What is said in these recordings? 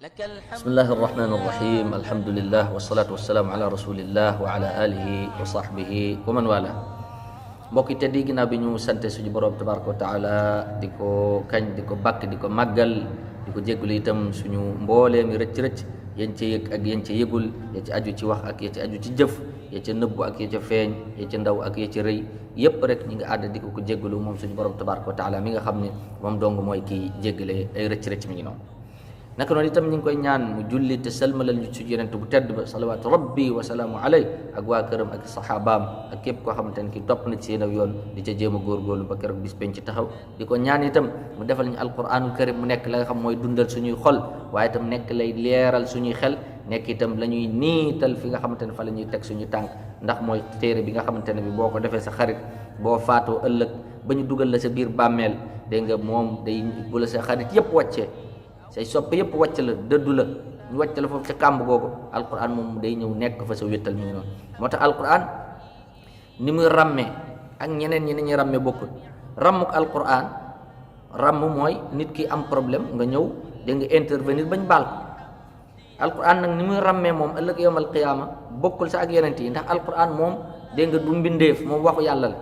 بسم الله الرحمن الرحيم الحمد لله والصلاة والسلام على رسول الله وعلى آله وصحبه ومن والاه mbokk te di ginnaaw bi ñu sante suñu borom tabaraka wa taala di ko kañ di ko bakk di ko màggal di ko jéggul itam suñu mboolee mi rëcc yéen ci yëg ak yéen ci yëgul ya ci aju ci wax ak ya ci aju ci jëf ya ca nëbbu ak ya ca feeñ ya ca ndaw ak ya ca rëy yépp rek ñi nga àdd di ko jéggulu moom suñu borom tabaraka wa taala mi nga xam ne moom dong mooy kii jéggale ay rëcc mi ngi noonu naka noonu itam ñu ngi koy ñaan mu julli te salmalal ñu ci yonent bu tedd ba salawaatu rabbi wa salaamu alay ak waa këram ak saxaabaam ak képp koo xamante ne ki topp na ci seen aw yoon di ca jéem a góorgóorlu ba keroog bis penc ci taxaw di ko ñaan itam mu defal ñu alquranul karim mu nekk la nga xam mooy dundal suñuy xol waaye itam nekk lay leeral suñuy xel nekk itam la ñuy niital fi nga xamante ne fa la ñuy teg suñu tànk ndax mooy téere bi nga xamante ne bi boo ko defee sa xarit boo faatoo ëllëg ba ñu dugal la sa biir bàmmeel dégg nga moom day bu la sa xarit yépp wàccee say sopp yëpp wàcc la dëddu la ñu wàcc la foofu ca kàmb googu alquran moom day ñëw nekk fa sa wéttal mi ngi noonu moo tax alquran ni muy ràmmee ak ñeneen ñi ni ñuy ràmmee bokkul ràmmuk alquran ràmm mooy nit ki am problème nga ñëw da nga intervenir bañ baal ko alquran nag ni muy ràmmee moom ëllëg yawmal qiyaama bokkul sa ak yeneen yi ndax alquran moom dégg nga du mbindeef moom waxu yàlla la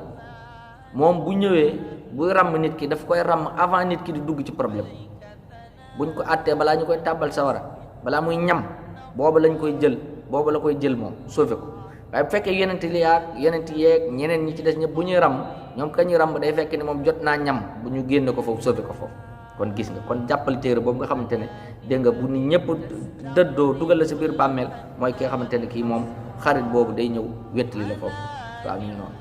moom bu ñëwee buy ràmm nit ki daf koy ràmm avant nit ki di dugg ci problème buñ ko àttee balaa ñu koy tàbbal sawara balaa muy ñam booba lañ koy jël booba la koy jël moom sauvé ko waaye bu fekkee yeneen li yaag yeneen yeeg ñeneen ñi ci des ñëpp bu ñuy ràmm ñoom ka ñuy ràmm day fekk ni moom jot naa ñam bu ñu génne ko foofu sauvé ko foofu kon gis nga kon jàppal téere boobu nga xamante ne dégg nga bu ni ñëpp dëddoo dugal la sa biir bàmmeel mooy ki nga xamante ne kii moom xarit boobu day ñëw wettali la foofu waaw ñu noonu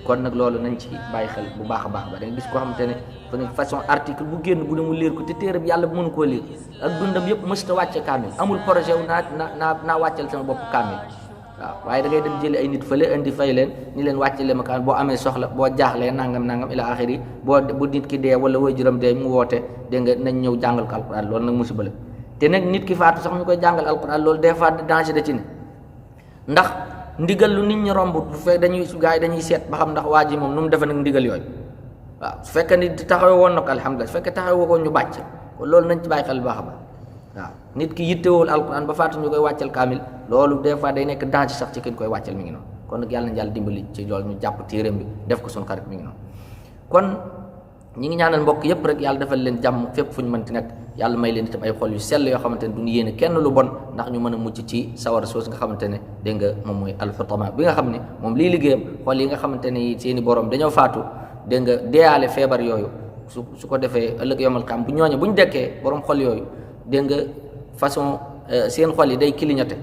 kon nag loolu nañ ci bàyyi xel bu baax a baax ba da nga gis koo xamante ne façon article bu génn bu ne mu liir ko te téere bi yàlla bu mënu koo liir ak dundam yëpp mësta wàcce kaamil amul projet wu naa wàccal sama bopp kaamil waaw waaye da ngay dem jëli ay nit fële indi fay leen ni leen wàccale ma kaamil boo amee soxla boo jaaxlee nangam ila axiri bu nit ki dee wala waajuram dee mu woote dégg nga nañ ñëw jàngal ko alquran loolu nag musiba la te nag nit ki faatu sax ñu koy jàngal alquran loolu des fois danger da ci ne ndax ndigal lu nit ñi romb bu fekk dañuy gars yi dañuy seet ba xam ndax waa ji moom nu mu defe nag ndigal yooyu waaw su fekkee ni taxawe woon na ko alhamdulilah su fekkee taxawe ko ñu bàcc kon loolu nañ ci bàyyi xel bu baax a baax waaw nit ki yittewul alquran ba faatu ñu koy wàccal kaamil loolu des fois day nekk danger sax ci kenn koy wàccal mi ngi noonu kon nag yàlla na yàlla dimbali ci loolu ñu jàpp téeréem bi def ko suñu xarit mi ngi noonu kon ñi ngi ñaanal mbokk yëpp rek yàlla defal leen jàmm fépp fu ñu mënti nekk yàlla may leen itam ay xol yu sell yoo xamante ne duñu yéene kenn lu bon ndax ñu mën a mucc ci sawara soos nga xamante ne dégg nga moom mooy alxutama bi nga xam ne moom lii liggéeyam xol yi nga xamante ne seeni borom dañoo faatu dégg nga deeyaale feebar yooyu su ko defee ëllëg yomal xam bu ñooñe bu ñu dekkee borom xol yooyu dégg nga façon seen xol yi day clignoté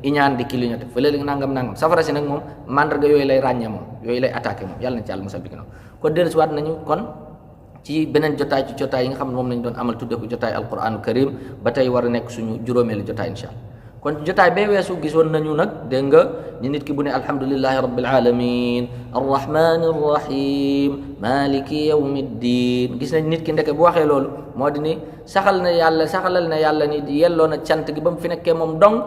iñaan di clignoté fa léegi nangam safara si nag moom mandarga yooyu lay ràññee moom yooyu lay attaqué moom yàlla na ci yàlla musal bi ki noonu kon dellusiwaat nañu kon ci beneen jotaay ci jotaay yi nga xam ne moom lañ doon amal tudde ko jotaay alquran karim ba tey war a nekk suñu juróomeelu jotaay insha allah kon jotaay bee weesu gisoon nañu nag dégg nga ni nit ki bu ne alhamdulillahi rabbil alamin arrahmani arrahim maliki yawmiddin gis nañ nit ki ndeke bu waxee loolu moo di ni saxalal na yàlla ni yelloo na cant gi ba mu fi nekkee moom dong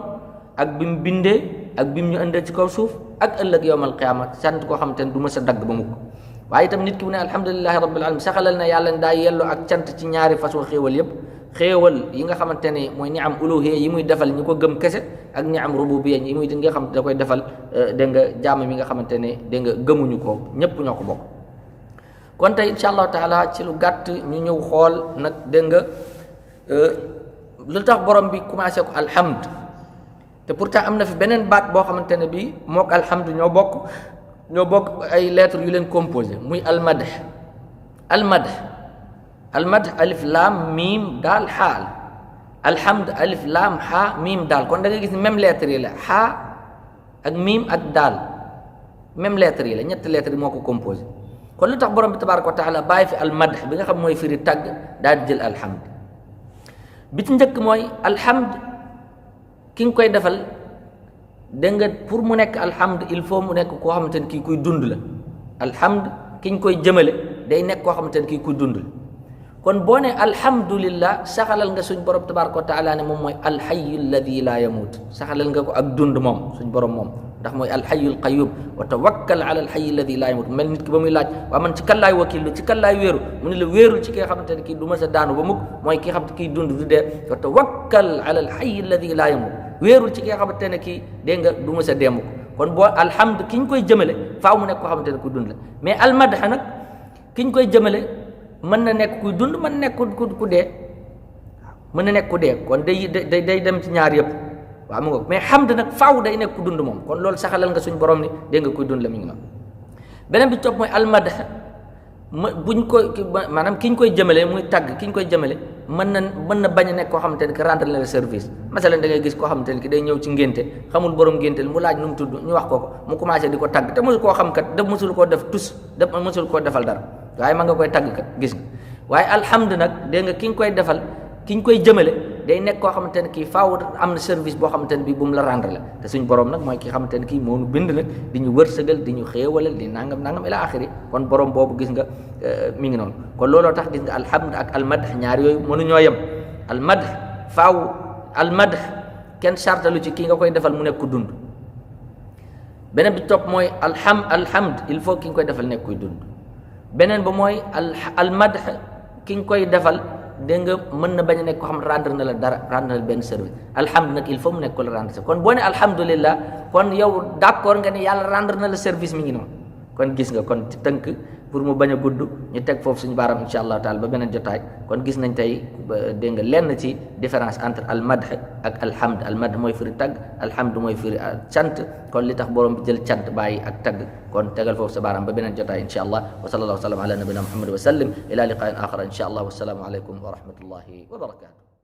ak bi mu bindee ak bi mu ñu indee ci kaw suuf ak ëllëg yawmal qiyaama sant koo xam te ne du mës a dagg ba mukk waaye itam nit ki bu ne alhamdulillahi rabbil alamin saxalal na yàlla ni daa yelloo ak cant ci ñaari façon xéewal yëpp xéewal yi nga xamante ne mooy ni am uluhiyya yi muy defal ñi ko gëm kese ak ni am rububiyya yi muy nga xam da koy defal dégg nga jaam mi nga xamante ne dégg nga gëmuñu ko ñëpp ñoo ko bokk kon tey insha allahu taala ci lu gàtt ñu ñëw xool nag dégg nga lu tax borom bi commencé ko alhamd te pourtant am na fi beneen baat boo xamante ne bi mook alhamd ñoo bokk ay lettres yu leen composé muy almadh alif laam miim daal xaal alhamd alif laam xaa miim daal kon da nga gis ni même lettres yi la xaa ak miim ak daal même lettres yi la ñetti lettres yi moo ko composé kon lu tax borom bi tabaraka wa taala bàyyi fi almadh bi nga xam mooy firi tàgg daal di jël alhamd bi ci njëkk mooy alhamd ki nga koy defal dégg nga pour mu nekk alhamd il faut mu nekk koo xamante ne kii kuy dund la alhamd ki ñu koy jëmale day nekk koo xamante ne kii kuy dund la kon boo ne alhamdulillah saxalal nga suñ borom tabaraka wa taala ne moom mooy alxayu alladi la yamut saxalal nga ko ak dund moom suñ borom moom ndax mooy alxayul qayyum wa tawakkal ala alxayi alladi la yamut mel nit ki ba muy laaj waa man ci kan laay wakkilu ci kan laay wéeru mu ne la wéerul ci ki nga xamante ne kii du ma sa daanu ba mukk mooy ki nga xamante kii dund du dee wa tawakkal ala alxayi alladi la yamut wéerul ci ki nga xamante ne kii dégg nga du ma sa dee mukk kon boo alhamdu ki ñu koy jëmale faaw mu nekk koo xamante ne ku dund la mais almadh nag ki ñu koy jëmale mën na nekk kuy dund mën na nekk ku dee mën na nekk ku dee kon day dem ci ñaar yëpp waaw mu ngoog mais hamd nag faaw day nekk ku dund moom kon loolu saxalal nga suñ borom ni dégg nga kuy dund la mi ngi noonu beneen bi topp mooy almadh buñ koy maanaam ki ñu koy jëmale muy tàgg ki ñu koy jëmale mën na bañ a nekk koo xamante ne ki rendre na la service masalan da ngay gis koo xamante ne ki day ñëw ci ngénte xamul borom ngénte mu laaj nu mu tudd ñu wax ko mu commencé di ko tàgg te mosul koo xam kat def mosul koo def tus def mosul koo defal dara waaye ma nga koy tàgg kat gis nga waaye alhamd nag dégg nga ki ñu koy defal ki ñu koy jëmale day nekk koo xamante ne kii faaw am na service boo xamante ne bii bu mu la rendre la te suñ borom nag mooy ki xamante ne kii moo nu bind nag di ñu wërsëgal di ñu xéewalal di nangam ila axiri kon borom boobu gis nga mi ngi noonu kon looloo tax gis nga alhamd ak almadh ñaar yooyu mënuñoo yem almadh faaw almadh kenn sartalu ci kii nga koy defal mu nekk ku dund beneen bi topp mooy alhamd il faut ki nga koy defal nekk kuy dund beneen ba mooy almadh ki nga koy defal dégg nga mën na bañ a nekk ko xam rendre na la dara rendre na la benn service alhamd nag il faut mu nekk ko la rendre kon boo ne alhamdulillah kon yow d'accord nga ne yàlla rendre na la service mi ngi noonu kon gis nga kon ci tënk pour mu bañ a gudd ñu teg foofu suñu baaram insha allahu taala ba beneen jotaay kon gis nañ tey dégg nga lenn ci différence entre almadh ak alhamd almadh mooy firi tagg alhamd mooy firi cant kon li tax borom bi jël cant bàyyi ak tagg kon tegal foofu sa baaram ba beneen jotaay insha allah wa sallallahu wa sallam ala nabina muhammad wa sallim ila liqain axara insha allah wassalaamu aleykum wa rahmatullahi wa barakatuh